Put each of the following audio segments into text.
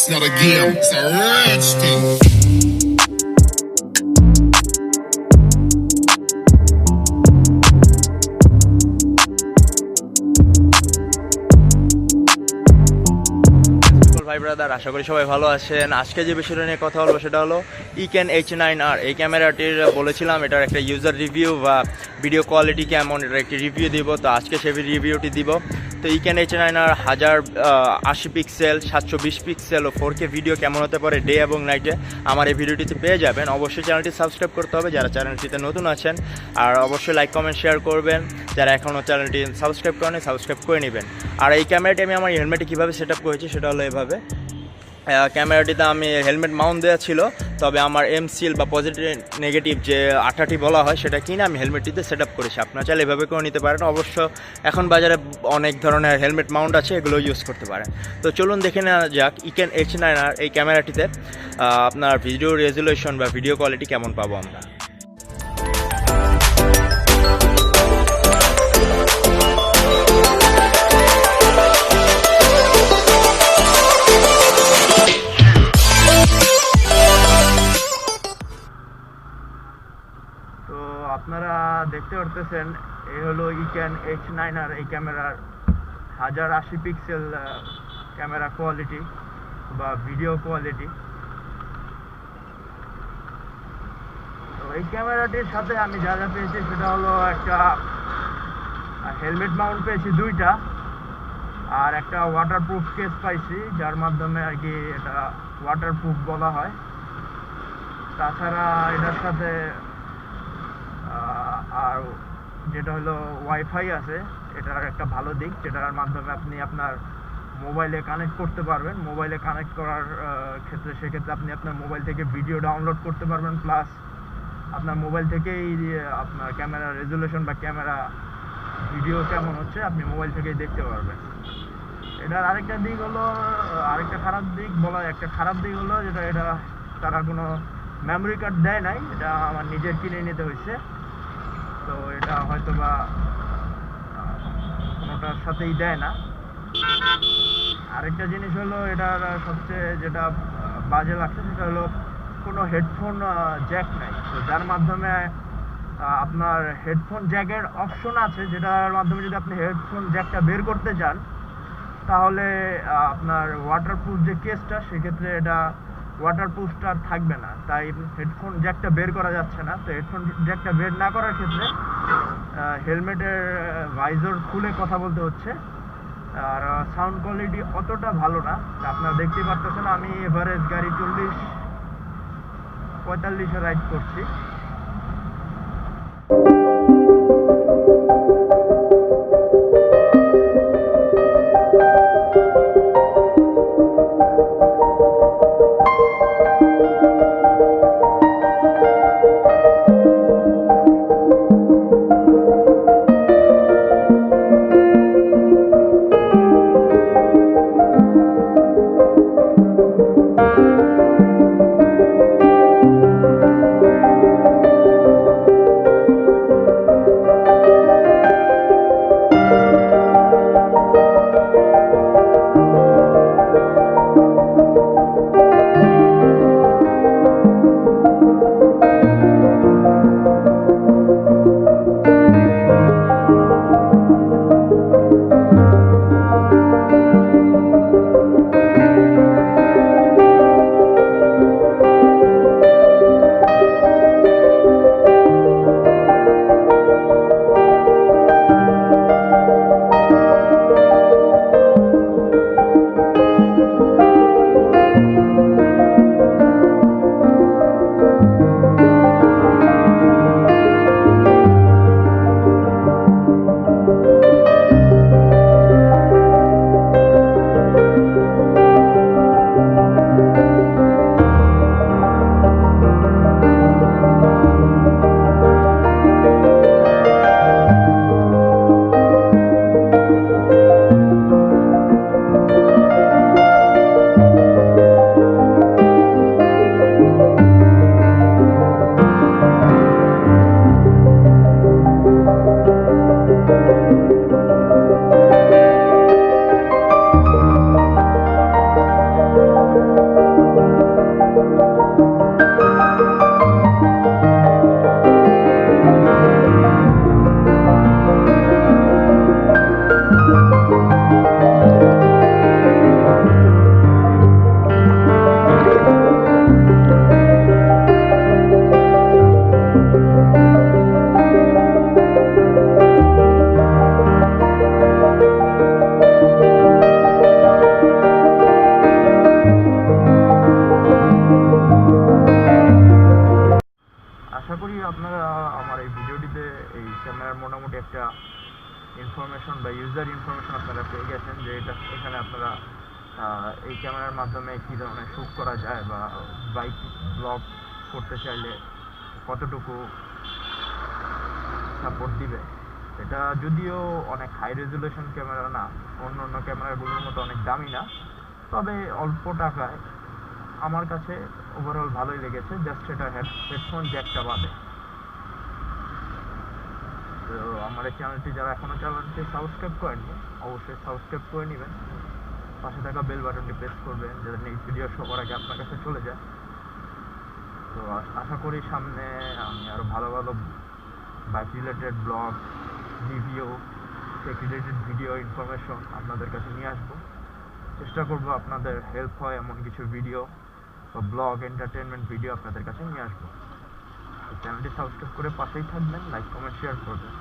It's not a game, it's a rich thing. ভাই brother, আশা করি সবাই ভালো আছেন। আজকে যে বিষয়টা নিয়ে কথা বলবো সেটা হলো Eken h9r। এই ক্যামেরাটির বলেছিলাম এটার একটা ইউজার রিভিউ বা ভিডিও কোয়ালিটি কেমন, এটার একটি রিভিউ দিব। তো আজকে সেই রিভিউটি দিব। তো Eken h9r 1080 পিক্সেল, 720 পিক্সেল ও 4K ভিডিও কেমন হতে পারে ডে এবং নাইটে আমার এই ভিডিওটিতে পেয়ে যাবেন। অবশ্যই চ্যানেলটি সাবস্ক্রাইব করতে হবে যারা চ্যানেলটিতে নতুন আছেন, আর অবশ্যই লাইক কমেন্ট শেয়ার করবেন। যারা এখনও চ্যানেলটি সাবস্ক্রাইব করেনি সাবস্ক্রাইব করে নেবেন। আর এই ক্যামেরাটি আমি আমার হেলমেটে কীভাবে সেট আপ করেছি সেটা হলো এভাবে। ক্যামেরাটিতে আমি হেলমেট মাউন্ট দেওয়া ছিল, তবে আমার এমসিএল বা পজিটিভ নেগেটিভ যে আঠাটি বলা হয় সেটা কিনে আমি হেলমেটটিতে সেট আপ করেছি। আপনারা চাইলে এভাবে করে নিতে পারেন। অবশ্য এখন বাজারে অনেক ধরনের হেলমেট মাউন্ট আছে, এগুলো ইউজ করতে পারেন। তো চলুন দেখে নেওয়া যাক Eken h9r এই ক্যামেরাটিতে আপনার ভিডিও রেজুলেশন বা ভিডিও কোয়ালিটি কেমন পাবো আমরা। তো আপনারা দেখতে পারতেছেন এই হলো Eken h9r এই ক্যামেরার 1080 পিক্সেল ক্যামেরা কোয়ালিটি বা ভিডিও কোয়ালিটি। তো এই ক্যামেরাটির সাথে আমি যা যা পেয়েছি সেটা হলো একটা হেলমেট মাউন্ট পেয়েছি দুইটা, আর একটা ওয়াটারপ্রুফ কেস পাইছি যার মাধ্যমে আর কি এটা ওয়াটারপ্রুফ বলা হয়। তাছাড়া এটার সাথে আর যেটা হলো ওয়াইফাই আছে, এটার একটা ভালো দিক, যেটার মাধ্যমে আপনি আপনার মোবাইলে কানেক্ট করতে পারবেন। মোবাইলে কানেক্ট করার ক্ষেত্রে সেক্ষেত্রে আপনি আপনার মোবাইল থেকে ভিডিও ডাউনলোড করতে পারবেন, প্লাস আপনার মোবাইল থেকেই আপনার ক্যামেরা রেজুলেশন বা ক্যামেরা ভিডিও কেমন হচ্ছে আপনি মোবাইল থেকেই দেখতে পারবেন। এটার আরেকটা দিক হলো, আরেকটা খারাপ দিক বলা, একটা খারাপ দিক হলো যেটা এটা তারা কোনো মেমোরি কার্ড দেয় নাই, এটা আমার নিজের কিনে নিতে হয়েছে। তো এটা হয়তো বা কোনোটার সাথেই দেয় না। আরেকটা জিনিস হলো এটার সবচেয়ে যেটা বাজে লাগছে সেটা হলো কোনো হেডফোন জ্যাক নাই। তো যার মাধ্যমে আপনার হেডফোন জ্যাকের অপশন আছে, যেটার মাধ্যমে যদি আপনি হেডফোন জ্যাকটা বের করতে চান তাহলে আপনার ওয়াটারপ্রুফ যে কেসটা সেক্ষেত্রে এটা ওয়াটারপ্রুফটা থাকবে না, তাই হেডফোন জ্যাকটা বের করা যাচ্ছে না। তো হেডফোন জ্যাকটা বের না করার ক্ষেত্রে হেলমেটের ভাইজর খুলে কথা বলতে হচ্ছে, আর সাউন্ড কোয়ালিটি অতটা ভালো না। আপনারা দেখতেই পাচ্ছেন আমি এভারেজ গাড়ি 40-45-এ রাইড করছি। আপনারা পেয়ে গেছেন যে এখানে আপনারা এই ক্যামেরার মাধ্যমে কী ধরনের শ্যুট করা যায় বা বাইক ব্লগ করতে চাইলে কতটুকু সাপোর্ট দিবে। এটা যদিও অনেক হাই রেজুলেশন ক্যামেরা না, অন্য অন্য ক্যামেরাগুলোর মতো অনেক দামি না, তবে অল্প টাকায় আমার কাছে ওভারঅল ভালোই লেগেছে। জাস্ট এটা হেডফোন জ্যাকটা বাদে। তো আমার এই চ্যানেলটি যারা এখনও চ্যানেলটি সাবস্ক্রাইব করেননি অবশ্যই সাবস্ক্রাইব করে নেবেন, পাশে থাকা বেল বাটনটি প্রেস করবেন যাতে নেক্সট ভিডিও সবার আগে আপনার কাছে চলে যায়। তো আশা করি সামনে আমি আরও ভালো ভালো bike related blog, review, tech related video information আপনাদের কাছে নিয়ে আসবো। চেষ্টা করবো আপনাদের হেল্প হয় এমন কিছু ভিডিও বা ব্লগ, এন্টারটেনমেন্ট ভিডিও আপনাদের কাছে নিয়ে আসবো। চ্যানেলটি সাবস্ক্রাইব করে পাশেই থাকবেন, লাইক কমেন্ট শেয়ার করবেন।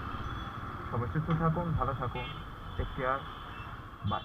সবাই সুস্থ থাকুন, ভালো থাকুন, টেক কেয়ার, বাই।